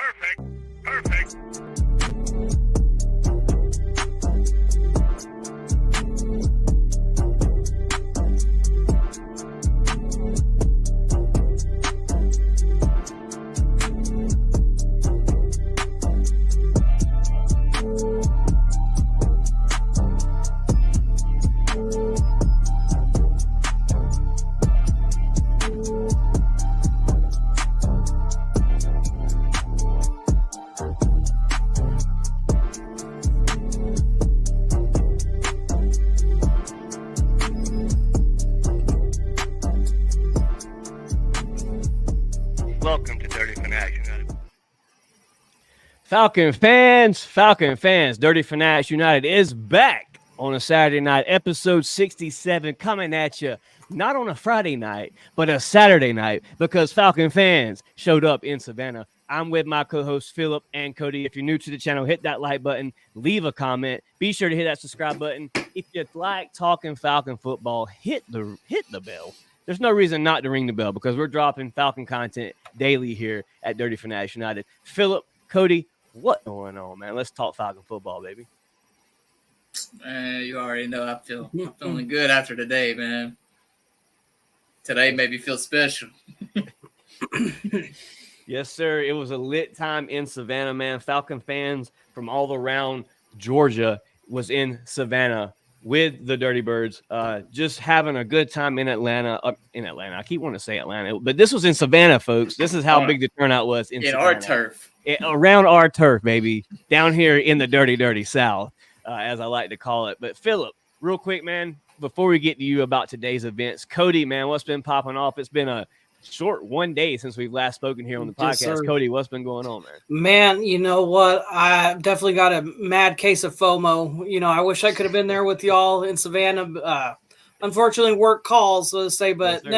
Perfect. Welcome to Dirty Fanatics United. Falcon fans, Dirty Fanatics United is back on a Saturday night, episode 67, coming at you not on a Friday night, but a Saturday night, because Falcon fans showed up in Savannah. I'm with my co-hosts Philip and Cody. If you're new to the channel, hit that like button, leave a comment, be sure to hit that subscribe button. If you like talking Falcon football, hit the bell. There's no reason not to ring the bell because we're dropping Falcon content daily here at Dirty Fanatics United. Philip, Cody, what's going on, man? Let's talk Falcon football, baby. Man, you already know I'm feeling good after today, man. Today made me feel special. Yes, sir. It was a lit time in Savannah, man. Falcon fans from all around Georgia was in Savannah with the Dirty Birds, just having a good time in Atlanta. I keep wanting to say Atlanta, but this was in Savannah, folks. This is how big the turnout was in Savannah. Our turf. Around our turf, baby. Down here in the dirty South, as I like to call it. But Philip, real quick, man, before we get to you about today's events, Cody, man, what's been popping off? It's been a short 1 day since we've last spoken here on the podcast. Yes, Cody, what's been going on, man? Man, you know what? I definitely got a mad case of FOMO. You know, I wish I could have been there with y'all in Savannah. Unfortunately, work calls, let's say, but yes,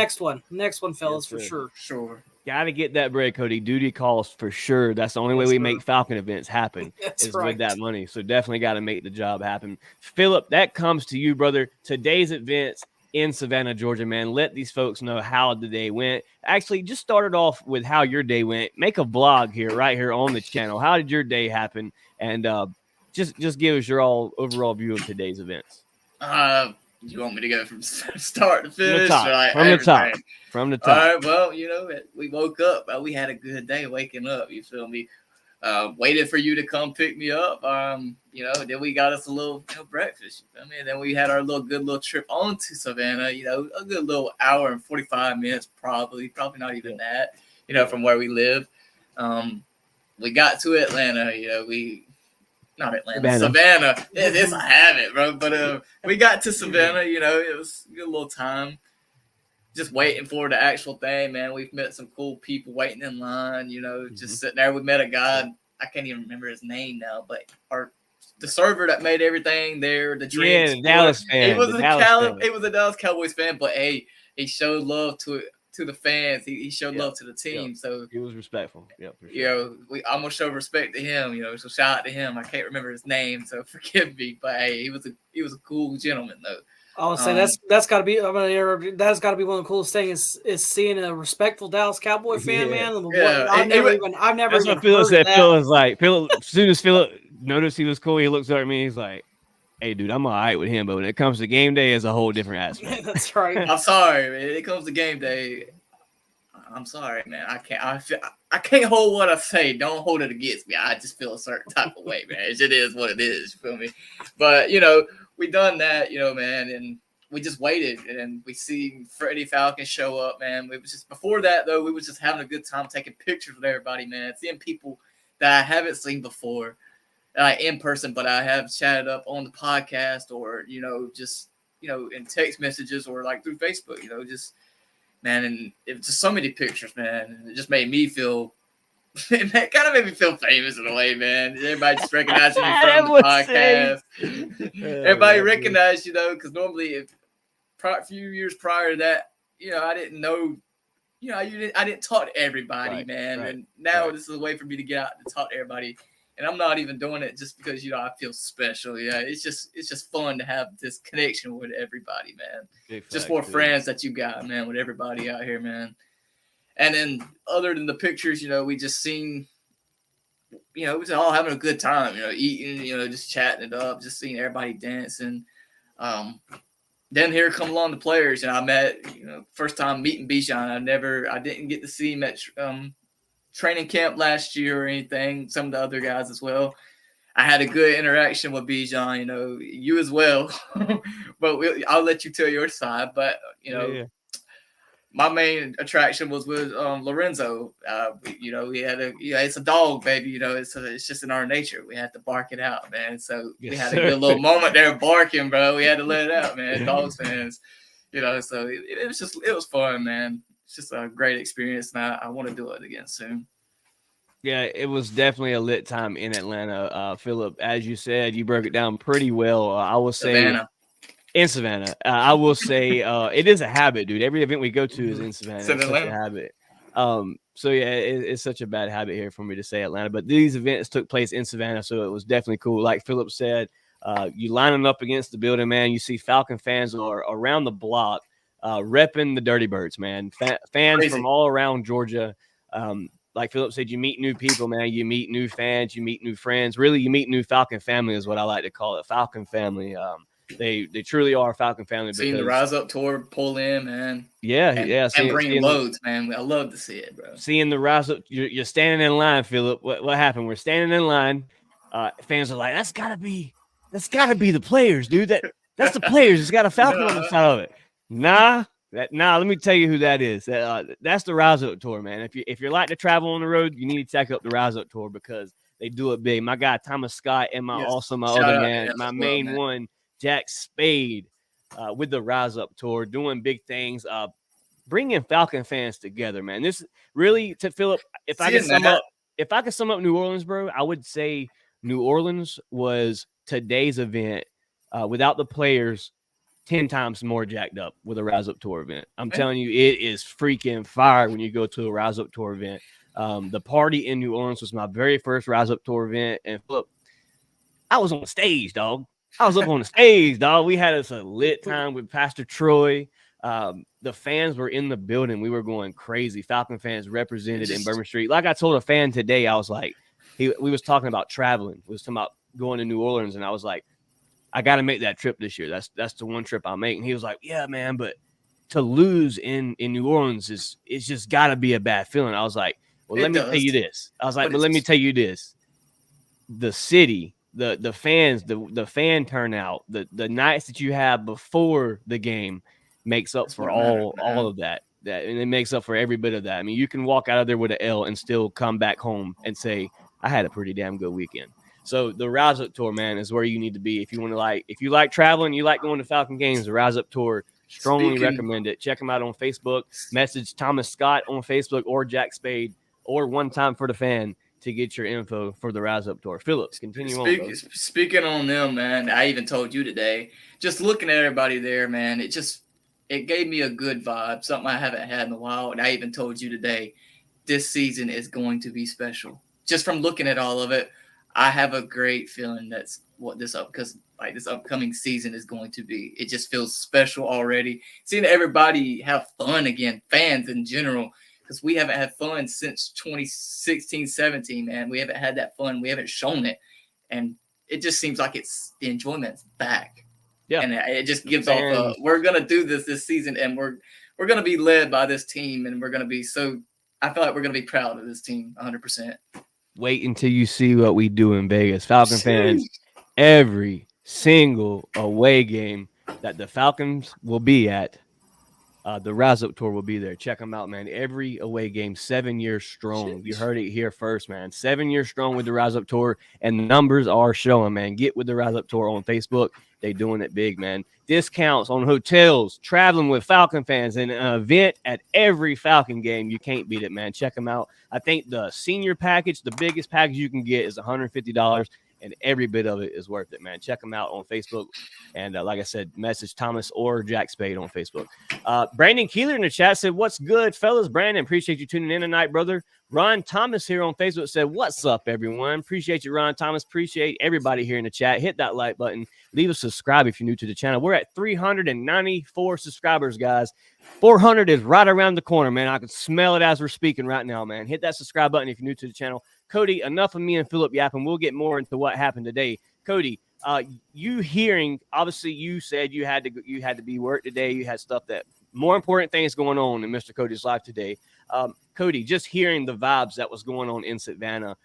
next one, fellas, yes, for sure. Sure. Got to get that bread, Cody. Duty calls for sure. That's the only way we make Falcon events happen is with that money. So definitely got to make the job happen. Philip, that comes to you, brother. Today's events in Savannah, Georgia, man. Let these folks know how the day went. Actually, just started off with how your day went. Make a vlog here, right here on the channel. How did your day happen? And just give us your overall view of today's events. You want me to go from start to finish? From the top. All right, well, you know, we woke up. We had a good day waking up. You feel me? Waited for you to come pick me up. You know, then we got us a little breakfast. You feel me? And then we had our good little trip on to Savannah. You know, a good little hour and 45 minutes, probably not even that. You know, from where we live. We got to Atlanta. You know, not Atlanta, Savannah. Yes, I have it, bro. But we got to Savannah. You know, it was a good little time. Just waiting for the actual thing, man. We've met some cool people waiting in line, you know, just sitting there. We met a guy, I can't even remember his name now, but the server that made everything there, the drinks. Yeah, Dallas fan. It was a Dallas Cowboys fan, but hey, he showed love to the fans. He showed love to the team. So he was respectful. Yeah, for sure. You know, we almost showed respect to him, you know, so shout out to him. I can't remember his name, so forgive me. But hey, he was a cool gentleman though. I would say that's got to be. I'm gonna interrupt. That's got to be one of the coolest things is seeing a respectful Dallas Cowboy fan, man. Yeah. I've never even. That's what Philip said. Phil was like, as soon as Philip noticed he was cool, he looks at me. He's like, "Hey, dude, I'm all right with him, but when it comes to game day, it's a whole different aspect." That's right. I'm sorry, man. When it comes to game day, I'm sorry, man. I can't hold what I say. Don't hold it against me. I just feel a certain type of way, man. It is what it is. You feel me? But you know. We done that, you know, man, and we just waited, and we see Freddie Falcon show up, man. We was just before that though, we was just having a good time taking pictures with everybody, man. Seeing people that I haven't seen before, in person, but I have chatted up on the podcast or just in text messages or like through Facebook, just man, and it was just so many pictures, man. And it just made me feel. It kind of made me feel famous in a way, man. Everybody just recognizing me from the podcast. Everybody recognized, because normally, a few years prior to that, I didn't know, I didn't talk to everybody, man. Right, and now this is a way for me to get out and talk to everybody. And I'm not even doing it just because, I feel special. Yeah, it's just fun to have this connection with everybody, man. Just more friends that you got, man, with everybody out here, man. And then other than the pictures, we just seen we was all having a good time, eating, just chatting it up, just seeing everybody dancing. Then here come along the players, and I met, first time meeting Bijan. I didn't get to see him at training camp last year or anything. Some of the other guys as well. I had a good interaction with Bijan, you as well. But I'll let you tell your side. But Yeah. my main attraction was with Lorenzo. We had it's a dog, baby. It's just in our nature. We had to bark it out, man. So we had a good little moment there barking, bro. We had to let it out, man. Dogs fans, So it was fun, man. It's just a great experience, and I want to do it again soon. Yeah, it was definitely a lit time in Atlanta. Philip, as you said, you broke it down pretty well. I will say. Savannah. In Savannah, I will say it is a habit, dude. Every event we go to is in Savannah. It's such a habit. So yeah, it's such a bad habit here for me to say Atlanta, but these events took place in Savannah, so it was definitely cool. Like Philip said, you lining up against the building, man. You see Falcon fans are around the block, repping the Dirty Birds, man. Fans Crazy. from all around Georgia. Like Philip said, you meet new people, man. You meet new fans. You meet new friends. Really, you meet new Falcon family is what I like to call it. Falcon family. They truly are a Falcon family. Seeing the Rise Up tour pull in, man. Yeah. And bring loads, man. I love to see it, bro. Seeing the Rise Up, you're standing in line, Philip. What happened? We're standing in line. Fans are like, that's gotta be the players, dude. That's the players. It's got a Falcon on the side of it. Nah. Let me tell you who that is. That's the Rise Up tour, man. If you're like to travel on the road, you need to check out the Rise Up tour because they do it big. My guy Thomas Scott and my other man, my main one. Jack Spade with the Rise Up tour, doing big things, bringing Falcon fans together, man. This really, to Philip, if I could sum up New Orleans, bro, I would say New Orleans was today's event without the players 10 times more jacked up with a Rise Up tour event. I'm telling you, it is freaking fire when you go to a Rise Up tour event. The party in New Orleans was my very first Rise Up tour event, and Philip, I was on the stage, dog. I was up on the stage, dog. We had us a lit time with Pastor Troy. The fans were in the building. We were going crazy. Falcon fans represented in Bourbon Street. Like I told a fan today, I was like, we was talking about traveling. We was talking about going to New Orleans, and I was like, I got to make that trip this year. That's the one trip I'll make. And he was like, yeah, man, but to lose in New Orleans it's just got to be a bad feeling. I was like, well, let me tell you this. I was like, but let me tell you this. The city, the fans, the fan turnout, the nights that you have before the game makes up for all of that, and it makes up for every bit of that. I mean, you can walk out of there with an L and still come back home and say, I had a pretty damn good weekend. So the Rise Up tour, man, is where you need to be if you like traveling, you like going to Falcon games. The Rise Up tour, strongly recommend it. Check them out on Facebook. Message Thomas Scott on Facebook or Jack Spade or One Time for the Fan to get your info for the Rise Up tour. Phillips, continue on. Speaking on them, man, I even told you today, just looking at everybody there, man, it gave me a good vibe, something I haven't had in a while. And I even told you today, this season is going to be special. Just from looking at all of it, I have a great feeling that's what this upcoming season is going to be. It just feels special already. Seeing everybody have fun again, fans in general, because we haven't had fun since 2016, 17, man. We haven't had that fun. We haven't shown it. And it just seems like the enjoyment's back. Yeah. And it just gives off, we're going to do this season, and we're going to be led by this team, and we're going to be I feel like we're going to be proud of this team 100%. Wait until you see what we do in Vegas. Falcon fans, every single away game that the Falcons will be at, the Rise Up tour will be there. Check them out, man. Every away game, 7 years strong. You heard it here first, man. 7 years strong with the Rise Up tour, and the numbers are showing, man. Get with the Rise Up tour on Facebook. They doing it big, man. Discounts on hotels, traveling with Falcon fans, and an event at every Falcon game. You can't beat it, man. Check them out. I think the senior package, the biggest package you can get, is $150, and every bit of it is worth it, man. Check them out on Facebook. And like I said, message Thomas or Jack Spade on Facebook. Brandon Keeler in the chat said, what's good, fellas? Brandon, appreciate you tuning in tonight, brother. Ron Thomas here on Facebook said, what's up, everyone? Appreciate you, Ron Thomas. Appreciate everybody here in the chat. Hit that like button. Leave a subscribe if you're new to the channel. We're at 394 subscribers, guys. 400 is right around the corner, man. I can smell it as we're speaking right now, man. Hit that subscribe button if you're new to the channel. Cody, enough of me and Philip yapping. We'll get more into what happened today. Cody, you hearing, obviously you said you had to be work today. You had stuff that more important things going on in Mr. Cody's life today. Cody, just hearing the vibes that was going on in Savannah,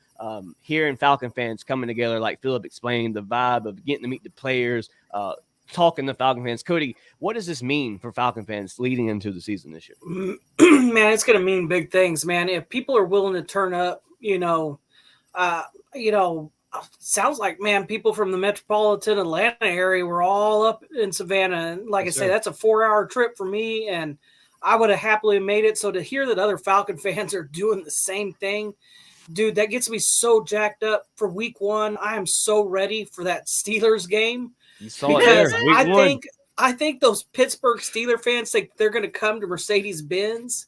hearing Falcon fans coming together, like Philip explained, the vibe of getting to meet the players, talking to Falcon fans. Cody, what does this mean for Falcon fans leading into the season this year? Man, it's going to mean big things, man. If people are willing to turn up, sounds like, man, people from the metropolitan Atlanta area were all up in Savannah. And like I say, that's a 4-hour trip for me, and I would have happily made it. So to hear that other Falcon fans are doing the same thing, dude, that gets me so jacked up for week 1. I am so ready for that Steelers game. You saw it there. I think those Pittsburgh Steeler fans think they're going to come to Mercedes-Benz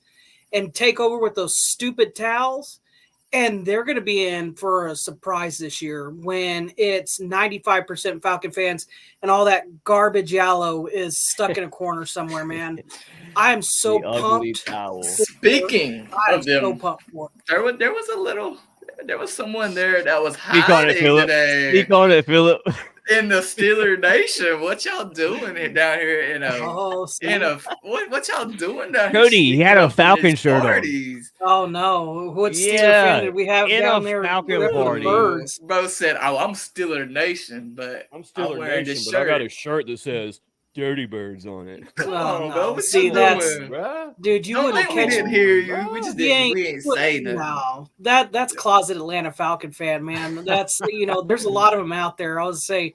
and take over with those stupid towels. And they're going to be in for a surprise this year when it's 95% Falcon fans and all that garbage yellow is stuck in a corner somewhere, man. I am so pumped. Speaking of them, so pumped for it. there was someone there that was hiding today. Speak on it, Philip. In the Steeler Nation, what y'all doing down here what y'all doing down here? Cody, he had a Falcon shirt on. Oh no! What Steeler fan did we have down there? Falcon party. Bro said, "Oh, I'm Steeler Nation, but I'm wearing this shirt. I got a shirt that says Dirty Birds on it." Come on, bro. What See, you that's doing? Dude. You wouldn't catch. We didn't hear you. We just didn't. We ain't say nothing. No, that's closet Atlanta Falcon fan, man. That's there's a lot of them out there. I would say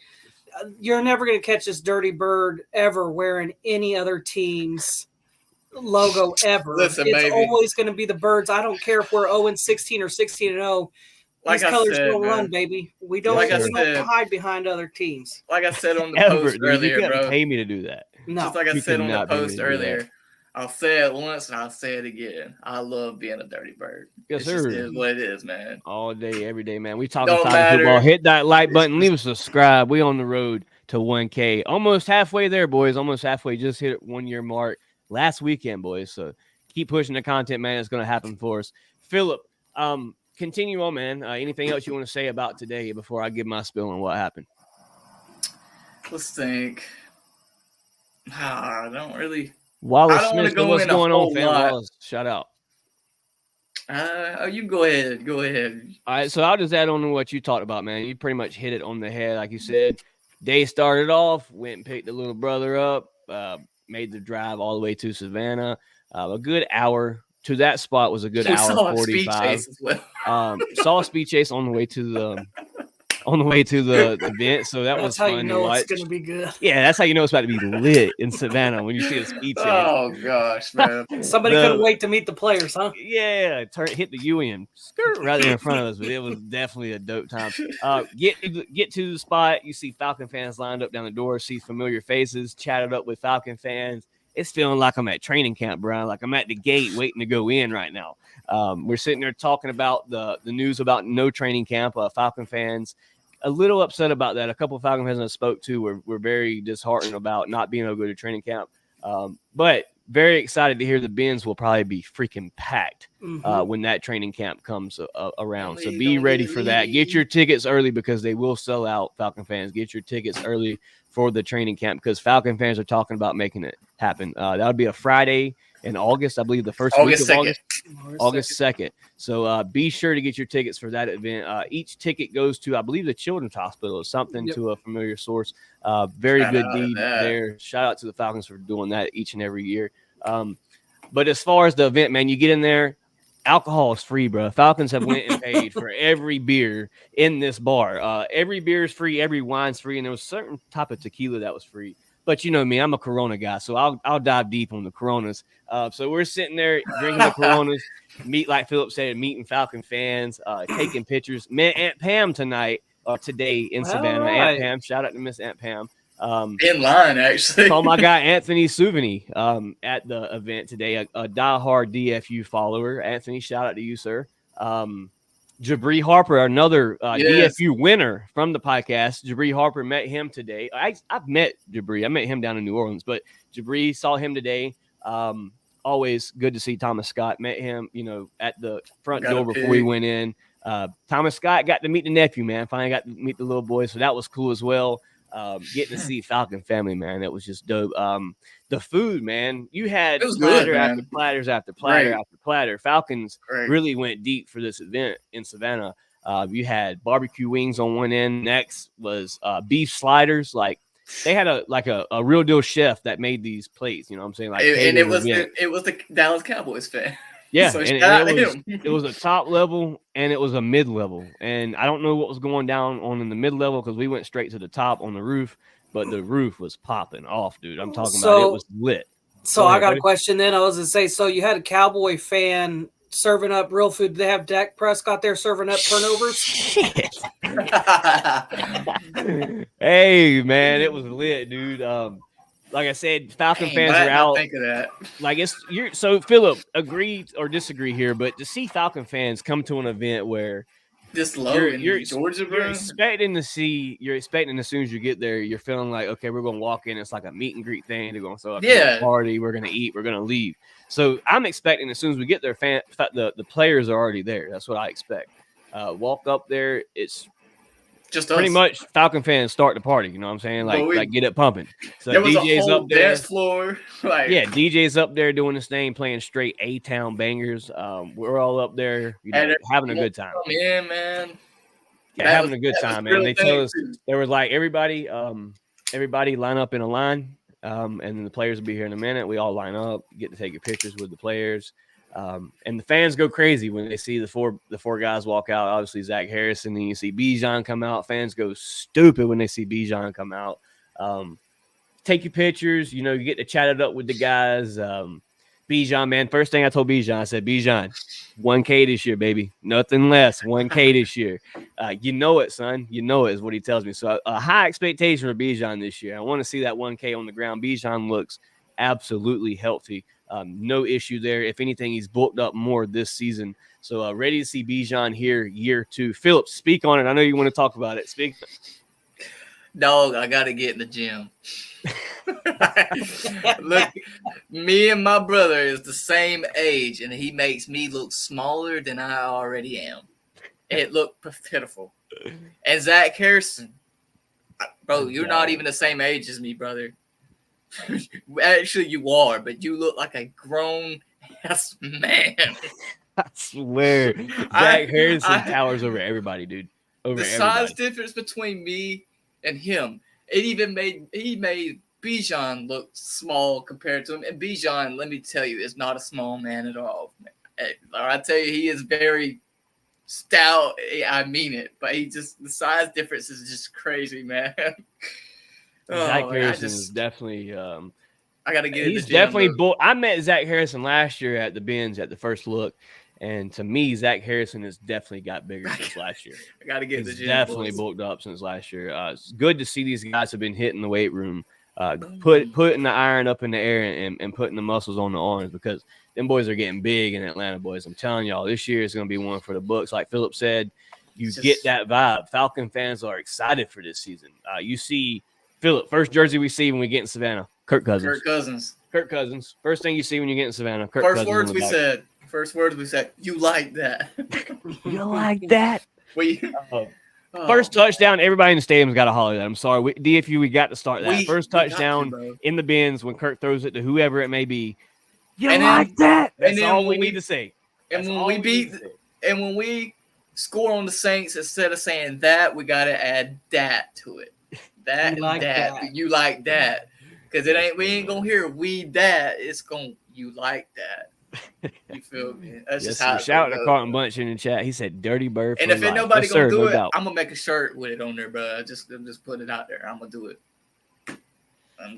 you're never going to catch this Dirty Bird ever wearing any other team's logo ever. Listen, it's baby. Always going to be the Birds. I don't care if we're 0-16 or 16-0. These colors will run, baby. We don't, hide behind other teams. Like I said on the post earlier, you bro. Pay me to do that. No. Just like I said on the post earlier. I'll say it once and I'll say it again. I love being a Dirty Bird. Yes, sir. It is what it is, man. All day, every day, man. We talking Falcon football. Hit that like button. Leave a subscribe. We on the road to 1K. Almost halfway there, boys. Almost halfway. Just hit 1 year mark last weekend, boys. So keep pushing the content, man. It's going to happen for us. Philip, continue on, man. Anything else you want to say about today before I give my spill on what happened? Let's think. I don't really. Wallace Smith, what's going on, fam? Wallace, shout out. You go ahead. Go ahead. All right, so I'll just add on to what you talked about, man. You pretty much hit it on the head, like you said. Day started off, went and picked the little brother up, made the drive all the way to Savannah. A good hour to that spot was a good hour 45. Saw a speed chase on the way to the event, so that was fun to watch. It's gonna be good. Yeah, that's how you know it's about to be lit in Savannah when you see a speed chase. Oh gosh, man! Somebody couldn't wait to meet the players, huh? Yeah, hit the UN right there in front of us, but it was definitely a dope time. Get to the spot, you see Falcon fans lined up down the door, see familiar faces, chatted up with Falcon fans. It's feeling like I'm at training camp, bro. Like I'm at the gate waiting to go in right now. We're sitting there talking about the news about no training camp. Falcon fans a little upset about that. A couple of Falcon fans I spoke to were very disheartened about not being able to go to training camp. But very excited to hear the bins will probably be freaking packed when that training camp comes around. So be ready for that. Get your tickets early because they will sell out, Falcon fans. Get your tickets early for the training camp because Falcon fans are talking about making it happen. That would be a Friday in August, I believe the first week of August 2nd. So be sure to get your tickets for that event. Each ticket goes to, I believe, the Children's Hospital or something to a familiar source. Very good deed there. Shout out to the Falcons for doing that each and every year. But as far as the event, man, you get in there, alcohol is free, bro. Falcons have went and paid for every beer in this bar. Every beer is free, every wine's free, and there was a certain type of tequila that was free. But you know me, I'm a Corona guy, so I'll dive deep on the Coronas. So we're sitting there drinking the Coronas, like Philip said, meeting Falcon fans, taking pictures. Met Aunt Pam today in Savannah. Right. Aunt Pam, shout out to Miss Aunt Pam. In line, actually. Saw my guy Anthony Souveny at the event today, a diehard DFU follower. Anthony, shout out to you, sir. Jabri Harper, another DFU winner from the podcast. Jabri Harper, met him today. I've met Jabri. I met him down in New Orleans, but Jabri saw him today. Always good to see Thomas Scott. Met him, at the front door before we went in. Thomas Scott got to meet the nephew, man. Finally got to meet the little boy, so that was cool as well. Getting to see Falcon family, man, that was just dope. The food, man, you had It was platter good, after man. platters after platter Great. after platter. Falcons Great. really went deep for this event in Savannah. You had barbecue wings on one end. Next was beef sliders. Like they had a real deal chef that made these plates. You know what I'm saying? Like, And it was event. it was the Dallas Cowboys fan. Yeah, So and shout out to him. it was a top level and it was a mid level. And I don't know what was going down on in the mid level because we went straight to the top on the roof, but the roof was popping off, dude. I'm talking about it was lit. So I got a question then. I was going to say, so you had a Cowboy fan serving up real food. Did they have Dak Prescott there serving up turnovers? Hey, man, it was lit, dude. Like I said, Falcon fans are out. Think of that. Like so Philip, agree or disagree here, but to see Falcon fans come to an event where this low you're in Georgia, bro. You're expecting as soon as you get there, you're feeling like, okay, we're gonna walk in. It's like a meet and greet thing. They're gonna throw a party. We're gonna eat. We're gonna leave. So I'm expecting as soon as we get there, the players are already there. That's what I expect. Walk up there. It's just pretty much Falcon fans start the party. You know what I'm saying? Like get it pumping. So there was DJ's a whole up there. dance floor. Like, yeah, DJ's up there doing his thing, playing straight A-Town bangers. We're all up there, having a good time. Yeah, man. Yeah, having a good time, man. They told us there was like everybody line up in a line, and then the players will be here in a minute. We all line up, get to take your pictures with the players. And the fans go crazy when they see the four guys walk out. Obviously, Zach Harrison, and you see Bijan come out. Fans go stupid when they see Bijan come out. Take your pictures. You get to chat it up with the guys. Bijan, man, first thing I told Bijan, I said, Bijan, 1K this year, baby. Nothing less. 1K this year. You know it, son. You know it is what he tells me. So a high expectation for Bijan this year. I want to see that 1K on the ground. Bijan looks absolutely healthy. No issue there. If anything, he's bulked up more this season. So ready to see Bijan here year 2. Philip, speak on it. I know you want to talk about it. Speak. Dog, I got to get in the gym. Look, me and my brother is the same age, and he makes me look smaller than I already am. It looked pitiful. And Zach Harrison, bro, you're not even the same age as me, brother. Actually, you are, but you look like a grown-ass man. I swear. Zach Harrison towers over everybody, dude. Over size difference between me and him, he made Bijan look small compared to him. And Bijan, let me tell you, is not a small man at all. I tell you, he is very stout. I mean it, but the size difference is just crazy, man. Zach Harrison is definitely. I gotta get. He's definitely. I met Zach Harrison last year at the Benz at the first look, and to me, Zach Harrison has definitely got bigger since last year. I gotta get He's definitely bulked up since last year. It's good to see these guys have been hitting the weight room, putting the iron up in the air and putting the muscles on the arms because them boys are getting big in Atlanta, boys. I'm telling y'all, this year is going to be one for the books. Like Philip said, get that vibe. Falcon fans are excited for this season. You see. Philip, first jersey we see when we get in Savannah, Kirk Cousins. First thing you see when you get in Savannah, Kirk Cousins. First words we said, you like that. You like that? First touchdown, everybody in the stadium's got to holler that. I'm sorry. DFU, we got to start that. First touchdown in the Benz when Kirk throws it to whoever it may be. Like that? That's all we need to say. And when we score on the Saints, instead of saying that, we got to add that to it. That and that. You like that. Because we ain't gonna hear we that. It's gonna you like that. You feel me? That's just how shout out to Carlton Bunch in the chat. He said dirty bird. And if ain't nobody gonna do it, I'm gonna make a shirt with it on there, bro. I'm just putting it out there. I'm gonna do it.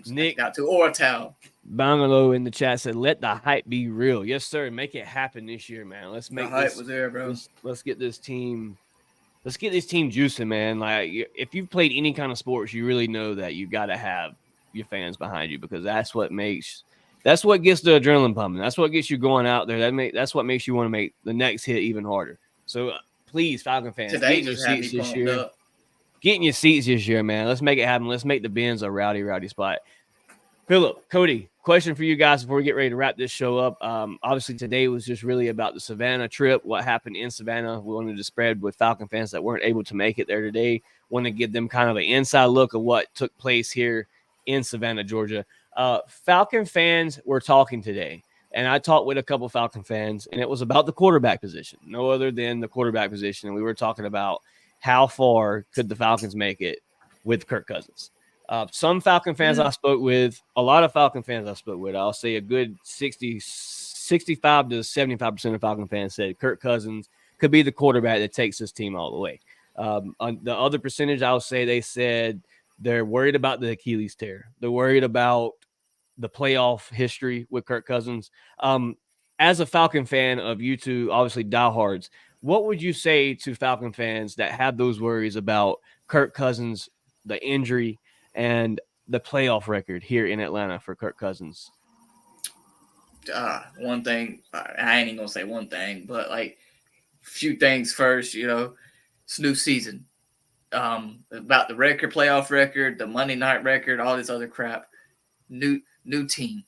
Nick got to or a towel. Bungalow in the chat said, "Let the hype be real." Yes, sir. Make it happen this year, man. Let's make the hype was there, bro. Let's get this team. Let's get this team juicing, man. Like, if you've played any kind of sports, you really know that you got to have your fans behind you because that's what gets the adrenaline pumping. That's what gets you going out there. That's what makes you want to make the next hit even harder. So, please, Falcon fans, get in your seats this year. Get in your seats this year, man. Let's make it happen. Let's make the Benz a rowdy, rowdy spot. Philip, Cody, question for you guys before we get ready to wrap this show up. Obviously, today was just really about the Savannah trip, what happened in Savannah. We wanted to spread with Falcon fans that weren't able to make it there today. Want to give them kind of an inside look of what took place here in Savannah, Georgia. Falcon fans were talking today, and I talked with a couple Falcon fans, and it was about the quarterback position, no other than the quarterback position. And we were talking about how far could the Falcons make it with Kirk Cousins. Some Falcon fans I spoke with, a lot of Falcon fans I spoke with, I'll say a good 65 to 75% of Falcon fans said Kirk Cousins could be the quarterback that takes this team all the way. On the other percentage, I'll say they said they're worried about the Achilles tear. They're worried about the playoff history with Kirk Cousins. As a Falcon fan of you two, obviously diehards, what would you say to Falcon fans that have those worries about Kirk Cousins, the injury, and the playoff record here in Atlanta for Kirk Cousins? One thing, I ain't even gonna say one thing, but like a few things first, it's new season. About the record, playoff record, the Monday night record, all this other crap. New team.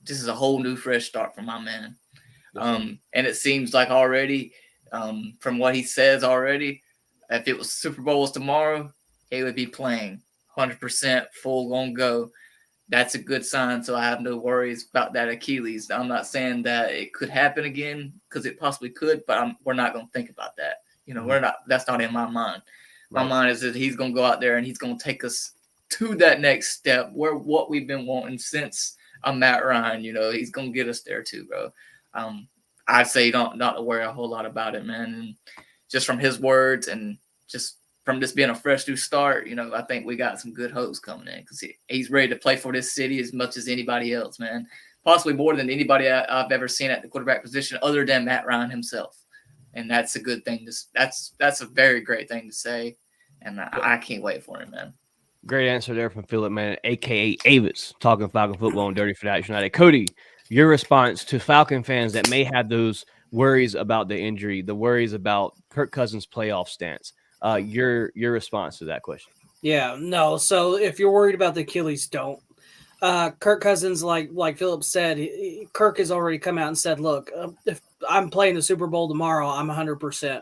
This is a whole new fresh start for my man. And it seems like already, from what he says already, if it was Super Bowls tomorrow, he would be playing 100% full on go. That's a good sign. So I have no worries about that Achilles. I'm not saying that it could happen again because it possibly could, but we're not going to think about that. We're not. That's not in my mind. My mind is that he's going to go out there and he's going to take us to that next step where what we've been wanting since Matt Ryan. He's going to get us there too, bro. I'd say not to worry a whole lot about it, man. And just from his words and just from this being a fresh new start, I think we got some good hopes coming in because he's ready to play for this city as much as anybody else, man. Possibly more than anybody I've ever seen at the quarterback position other than Matt Ryan himself. And that's a good thing. That's a very great thing to say. And I can't wait for him, man. Great answer there from Philip, man, a.k.a. Avis, talking Falcon football on Dirty Fanatics United. Cody, your response to Falcon fans that may have those worries about the injury, the worries about Kirk Cousins' playoff stance. Your response to that question. Yeah, no. So if you're worried about the Achilles, don't. Kirk Cousins, like Philip said, Kirk has already come out and said, look, if I'm playing the Super Bowl tomorrow, I'm 100%.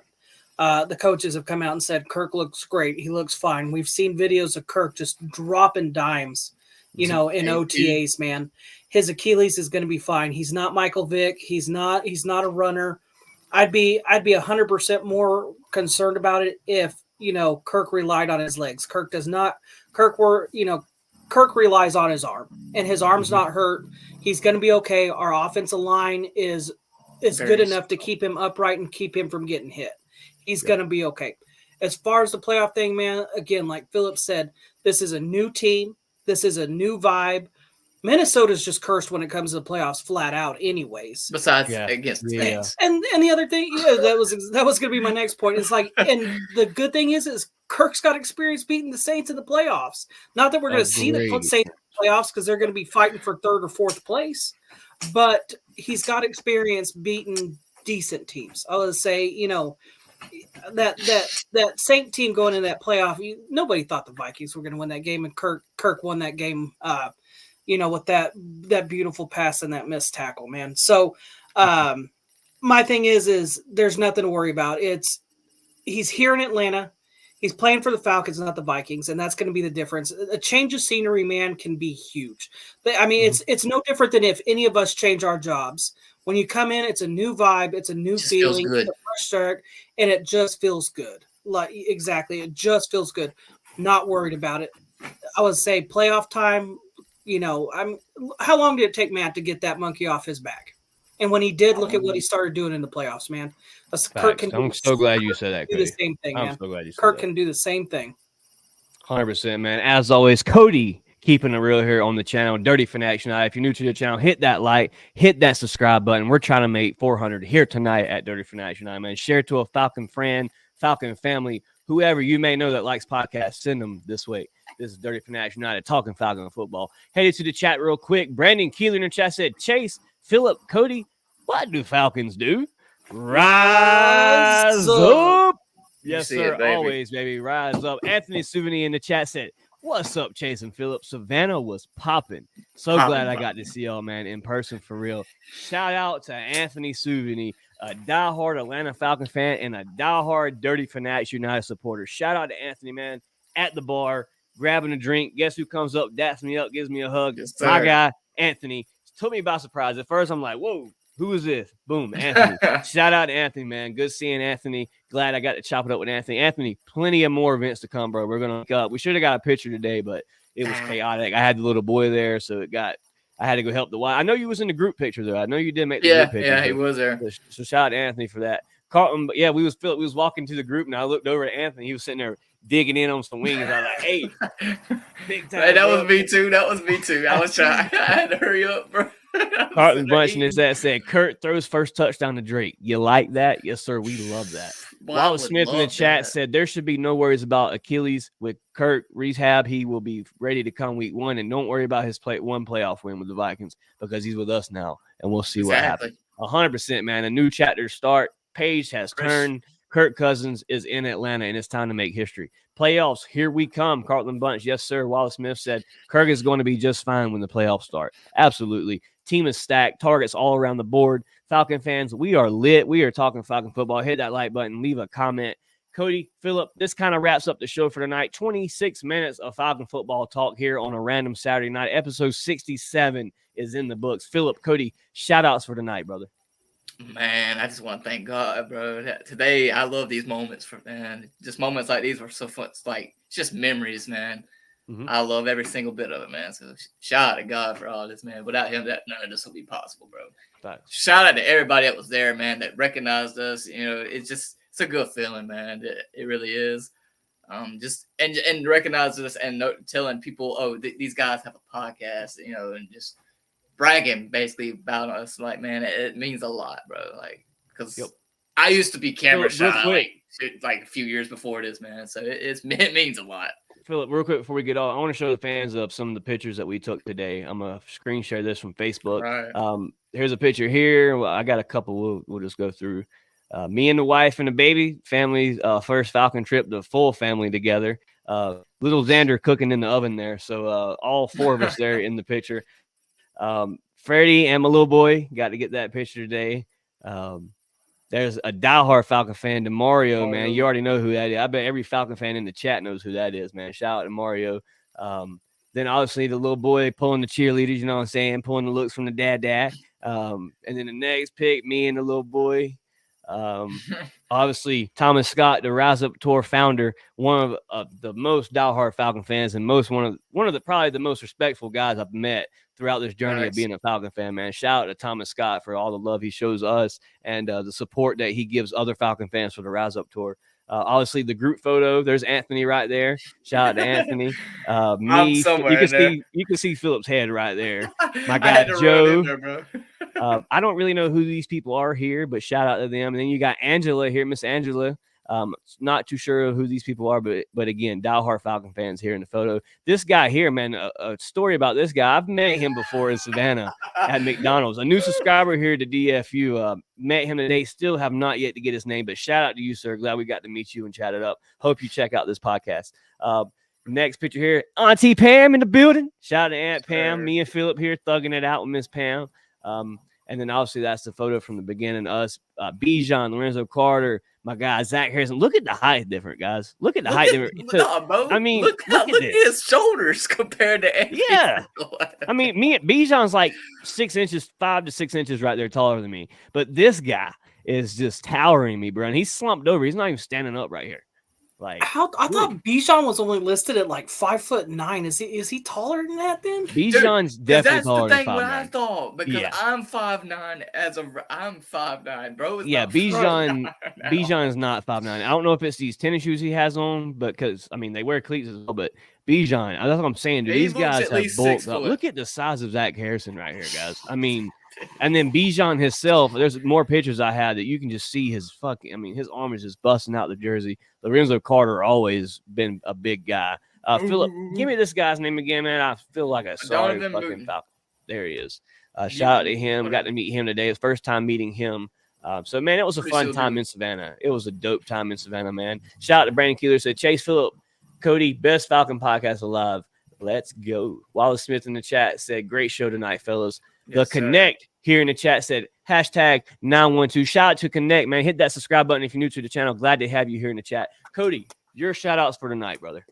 The coaches have come out and said, Kirk looks great. He looks fine. We've seen videos of Kirk just dropping dimes, in OTAs, man. His Achilles is going to be fine. He's not Michael Vick. He's not a runner. I'd be 100% more concerned about it if, Kirk relied on his legs. Kirk does not. Kirk relies on his arm, and his arm's not hurt. He's going to be okay. Our offensive line is good enough to keep him upright and keep him from getting hit. He's going to be okay. As far as the playoff thing, man, again, like Philip said, this is a new team. This is a new vibe. Minnesota's just cursed when it comes to the playoffs flat out anyways. Besides against the Saints. And the other thing, that was going to be my next point. It's like, and the good thing is Kirk's got experience beating the Saints in the playoffs. Not that we're going to see the Saints in the playoffs because they're going to be fighting for third or fourth place, but he's got experience beating decent teams. I would say, that Saint team going in that playoff, nobody thought the Vikings were going to win that game, and Kirk won that game. With that beautiful pass and that missed tackle, man. So my thing is there's nothing to worry about. He's here in Atlanta. He's playing for the Falcons, not the Vikings, and that's going to be the difference. A change of scenery, man, can be huge. I mean, it's no different than if any of us change our jobs. When you come in, it's a new vibe, it's a new feeling, it's a fresh start, and it just feels good. Exactly, it just feels good. Not worried about it. I would say playoff time. How long did it take Matt to get that monkey off his back? And when he did, look at what he started doing in the playoffs, man. I'm so glad you said that. Do the same thing, man. I'm so glad you said Kirk that. can do the same thing. 100%, man. As always, Cody keeping it real here on the channel, Dirty Fanatics United. If you're new to the channel, hit that like, hit that subscribe button. We're trying to make 400 here tonight at Dirty Fanatics United, man. Share to a Falcon friend, Falcon family, whoever you may know that likes podcasts, send them this way. This is Dirty Fanatics United talking Falcon football. Headed to the chat real quick. Brandon Keeler in the chat said, Chase, Philip, Cody, what do Falcons do? Rise up. Yes, sir. Always, baby. Rise up. Anthony Souvenir in the chat said, What's up, Chase and Phillip? Savannah was popping. So glad I got to see y'all, man, in person for real. Shout out to Anthony Souvigny, a diehard Atlanta Falcon fan and a diehard Dirty Fanatics United supporter. Shout out to Anthony, man, at the bar, grabbing a drink. Guess who comes up, daps me up, gives me a hug? Yes, my guy, Anthony. Took me by surprise. At first, I'm like, whoa, who is this? Boom, Anthony. Shout out to Anthony, man. Good seeing Anthony. Glad I got to chop it up with Anthony. Anthony, plenty of more events to come, bro. We're going to link up. We should have got a picture today, but it was chaotic. I had the little boy there, so I had to go help the wife. I know you was in the group picture, though. I know you did make the group picture. Yeah, he was there. So shout out to Anthony for that. Carlton, but yeah, we was walking to the group, and I looked over at Anthony. He was sitting there digging in on some wings. I was like, hey, big time. Hey, that was me too. I was trying. I had to hurry up, bro. Carlton bunching his ass said, Kurt throws first touchdown to Drake. You like that? Yes, sir. We love that. Wallace Smith in the chat said there should be no worries about Achilles with Kurt rehab. He will be ready to come week 1, and don't worry about his one playoff win with the Vikings because he's with us now, and we'll see what happens. 100%, man. A new chapter start. Page has turned. Kirk Cousins is in Atlanta, and it's time to make history. Playoffs, here we come. Carlton Bunch, yes, sir. Wallace Smith said Kirk is going to be just fine when the playoffs start. Absolutely. Team is stacked. Targets all around the board. Falcon fans, we are lit. We are talking Falcon football. Hit that like button. Leave a comment. Cody, Phillip, this kind of wraps up the show for tonight. 26 minutes of Falcon football talk here on a random Saturday night. Episode 67 is in the books. Phillip, Cody, shout-outs for tonight, brother. Man, I just want to thank God, bro. Today, I love these moments, man. Just moments like these were so fun. It's like just memories, man. Mm-hmm. I love every single bit of it, man. So shout out to God for all this, man. Without him, none of this would be possible, bro. Thanks. Shout out to everybody that was there, man, that recognized us. You know, it's a good feeling, man. It really is. Just and recognizing us and telling people, oh, these guys have a podcast, you know, and just bragging basically about us. Like, man, it means a lot, bro. Like, because I used to be camera shy like a few years before this, man. So it means a lot. Phillip, real quick before we get off, I want to show the fans of some of the pictures that we took today. I'm gonna screen share this from Facebook. Right. Here's a picture here. Well, I got a couple. We'll just go through. Me and the wife and the baby, family's first Falcon trip, the full family together. Little Xander cooking in the oven there. So all 4 of us there in the picture. Freddie and my little boy got to get that picture today. There's a diehard Falcon fan, to Mario, man. You already know who that is. I bet every Falcon fan in the chat knows who that is, man. Shout out to Mario. Then obviously the little boy pulling the cheerleaders, you know what I'm saying, pulling the looks from the dad. And then the next pick, me and the little boy. Obviously Thomas Scott, the Rise Up Tour founder, one of the most diehard Falcon fans and one of the probably the most respectful guys I've met throughout this journey of being a Falcon fan, man. Shout out to Thomas Scott for all the love he shows us and the support that he gives other Falcon fans for the Rise Up Tour. Obviously the group photo, there's Anthony right there. Shout out to Anthony. Me, you can see Phillip's head right there. My guy Joe. I don't really know who these people are here, but shout out to them. And then you got Angela here, Miss Angela. Not too sure who these people are, but again, diehard Falcon fans here in the photo. This guy here, man, a story about this guy. I've met him before in Savannah at McDonald's. A new subscriber here to DFU. Met him today. Still have not yet to get his name, but shout out to you, sir. Glad we got to meet you and chat it up. Hope you check out this podcast. Next picture here, Auntie Pam in the building. Shout out to Aunt Pam. Me and Phillip here thugging it out with Miss Pam. And then obviously that's the photo from the beginning. Us, Bijan, Lorenzo Carter, my guy Zach Harrison. Look at the height difference, guys. Look at the height difference. Bro. I mean, look at his shoulders compared to Anthony. Yeah. I mean, Bijan's like 6 inches, 5 to 6 inches right there taller than me. But this guy is just towering me, bro. And he's slumped over. He's not even standing up right here. Like, I thought Bijan was only listed at like 5'9". Is he taller than that then? Bijan's definitely taller than 5'9". That's the thing what I thought because I'm 5'9". I'm 5'9", bro. Bijan is not 5'9". I don't know if it's these tennis shoes he has on, but because I mean they wear cleats as well. But Bijan, that's what I'm saying, dude. These guys have bulked up. Look at the size of Zach Harrison right here, guys. I mean. And then Bijan himself, there's more pictures I had that you can just see his his arm is just busting out the jersey. Lorenzo Carter always been a big guy. Phillip, give me this guy's name again, man. I feel like a sorry fucking Falcon. There he is. Shout out to him. Got to meet him today. It's first time meeting him. So, man, it was a fun time in Savannah. It was a dope time in Savannah, man. Shout out to Brandon Keeler. Said, Chase, Phillip, Cody, best Falcon podcast alive. Let's go. Wallace Smith in the chat said, great show tonight, fellas. Yes, the Connect here in the chat said, hashtag 912. Shout out to Connect, man. Hit that subscribe button if you're new to the channel. Glad to have you here in the chat. Cody, your shout outs for tonight, brother.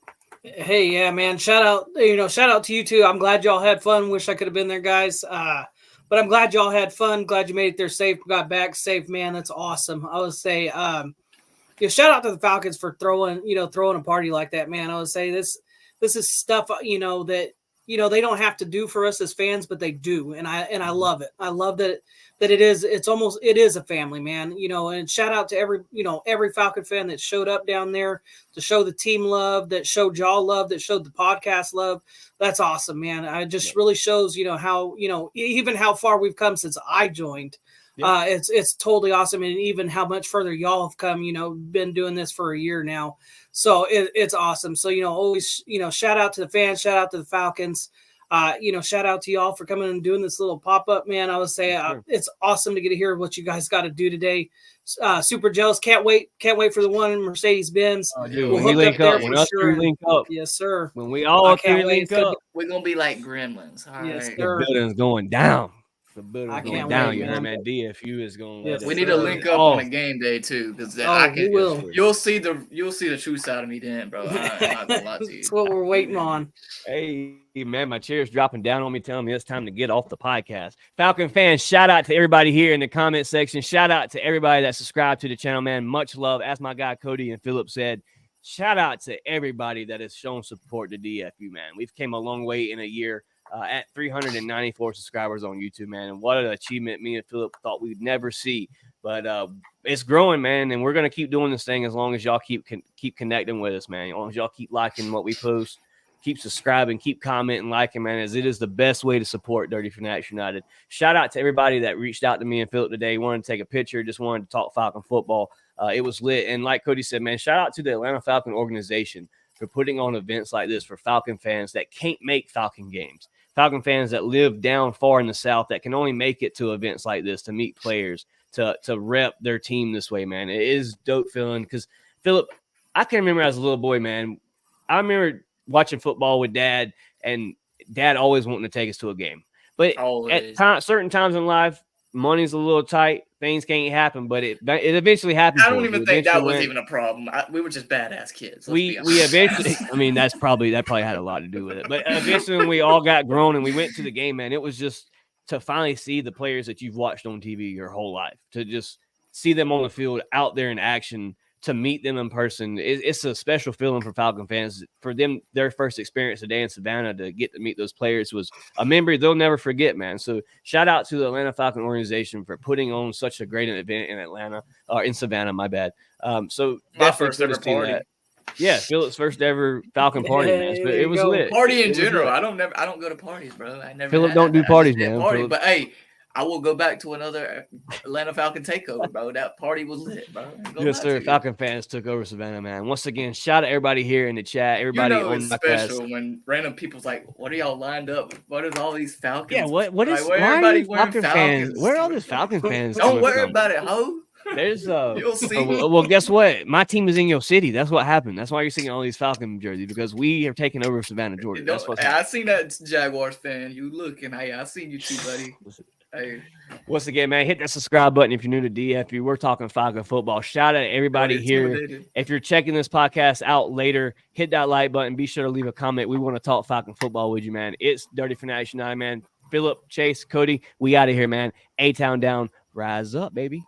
Hey, yeah, man. Shout out to you two. I'm glad y'all had fun. Wish I could have been there, guys. But I'm glad y'all had fun. Glad you made it there safe. Got back safe, man. That's awesome. I would say, shout out to the Falcons for throwing a party like that, man. I would say this is stuff, that they don't have to do for us as fans, but they do, and I love it. I love that it is a family, man. And shout out to every Falcon fan that showed up down there to show the team love, that showed y'all love, that showed the podcast love. That's awesome, man. It just really shows, how even how far we've come since I joined. Yeah. It's totally awesome, and even how much further y'all have come. Been doing this for a year now, so it's awesome. So always shout out to the fans, shout out to the Falcons. Shout out to y'all for coming and doing this little pop up, man. I would say it's awesome to get to hear what you guys got to do today. Super jealous. Can't wait for the one in Mercedes Benz. We'll we link up. When us sure. Link up, yes, sir. When we all link up, we're gonna be like gremlins. All yes, right. sir. The building's going down. The building's going down. Wait, you heard, man. DFU is going. Yes, we need to link up on a game day too, because we will. You'll see the true side of me then, bro. I'm not gonna lie to you. That's what we're waiting on. Hey, man, my chair's dropping down on me, telling me it's time to get off the podcast. Falcon fans, shout out to everybody here in the comment section. Shout out to everybody that subscribed to the channel, man. Much love. As my guy Cody and Philip said, shout out to everybody that has shown support to DFU, man. We've came a long way in a year. At 394 subscribers on YouTube, man. And what an achievement me and Philip thought we'd never see. But it's growing, man, and we're going to keep doing this thing as long as y'all keep connecting with us, man. As long as y'all keep liking what we post, keep subscribing, keep commenting, liking, man, as it is the best way to support Dirty Fanatics United. Shout out to everybody that reached out to me and Philip today, wanted to take a picture, just wanted to talk Falcon football. It was lit. And like Cody said, man, shout out to the Atlanta Falcon organization for putting on events like this for Falcon fans that can't make Falcon games. Falcon fans that live down far in the South that can only make it to events like this to meet players, to rep their team this way, man. It is dope feeling because, Philip, I can remember as a little boy, man, I remember watching football with Dad, and Dad always wanting to take us to a game. But at certain times in life, money's a little tight. Things can't happen, but it eventually happened. I don't even think that was even a problem. We were just badass kids. We eventually, I mean, that probably had a lot to do with it. But eventually, when we all got grown and we went to the game, man, it was just to finally see the players that you've watched on TV your whole life, to just see them on the field out there in action, to meet them in person. It's a special feeling for Falcon fans. For them, their first experience today in Savannah, to get to meet those players was a memory they'll never forget, man. So shout out to the Atlanta Falcon organization for putting on such a great event in Atlanta, or in Savannah, my bad. So my first ever party. Yeah, Philip's first ever Falcon party, man. But it was lit. Party in general. I don't go to parties, bro. I never. Philip don't do parties, man. Party, but hey, I will go back to another Atlanta Falcon takeover, bro. That party was lit, bro. Yes, sir. Falcon fans took over Savannah, man. Once again, shout out everybody here in the chat. Everybody it's special when random people's like, "What are y'all lined up? What is all these Falcons?" Yeah, what is? Like, why are you Falcon fans? Where are all these Falcon fans? Don't worry about it, ho. There's You'll see. Well, guess what? My team is in your city. That's what happened. That's why you're seeing all these Falcon jerseys, because we are taking over Savannah, Georgia. That's what's I seen that Jaguars fan. You looking? Hey, I seen you too, buddy. Hey. Once again, man, hit that subscribe button if you're new to DFU. We're talking Falcon football. Shout out to everybody here. If you're checking this podcast out later, hit that like button. Be sure to leave a comment. We want to talk Falcon football with you, man. It's Dirty Fanatics United, man. Philip, Chase, Cody, we out of here, man. A-Town down. Rise up, baby.